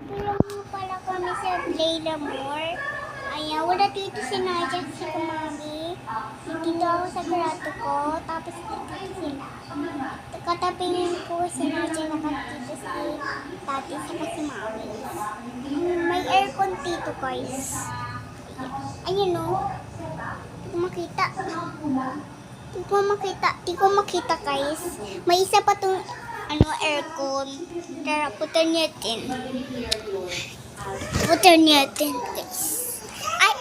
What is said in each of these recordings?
Tulong mo pala kami sa Layla Moore. Ayan, wala dito si Nadia at si Kumami. Dito ako sa grado ko, tapos dito sila. Katapingin ko si Nadia, nakatito si Tati sa si Mami. May aircon dito, guys. Ayan o. Di ko makita. Di ko makita, guys. May isa pa tong aircon. Tara, putan natin. Putan natin, guys. Ay!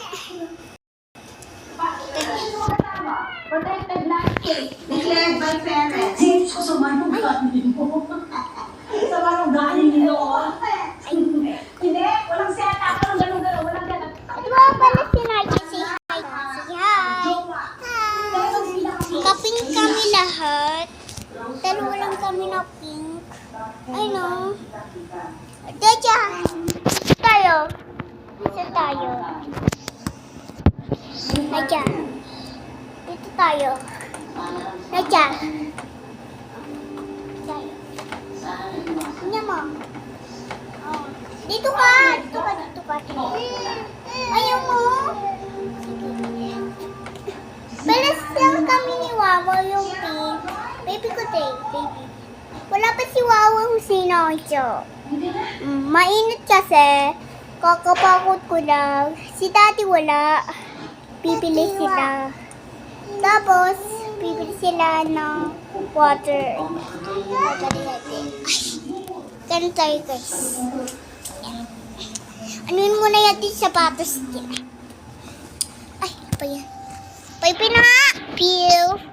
Protected landscape declared by parents. Sama nung ganin mo. Sama nung ganin nyo. Hindi, walang setup. Walang gano'n-gano'n. Walang gano'n. Di ba pala si Nadia? Say hi. Say hi. Hi. Kaping kami lahat. Dalawa lang kami na pink. Ay no. Daja. Tayo. Dito tayo. Nadia. Dito tayo. Nadia. Tayo. Tingnan mo. Oh. Dito ka. Dito ka. Dito ka. Ayaw mo. Balas lang kami ni Wawa yung pink. Baby ko day. Baby. Wala pa si Wawa Husina ito. Mainit kasi. Kakapakot ko lang. Si Daddy wala. Bibili sila. Tapos, bibili sila ng water. Ganun tayo, guys. Anuin muna natin sapatos nila. Ay, apa yan? Pipin na nga! Pew!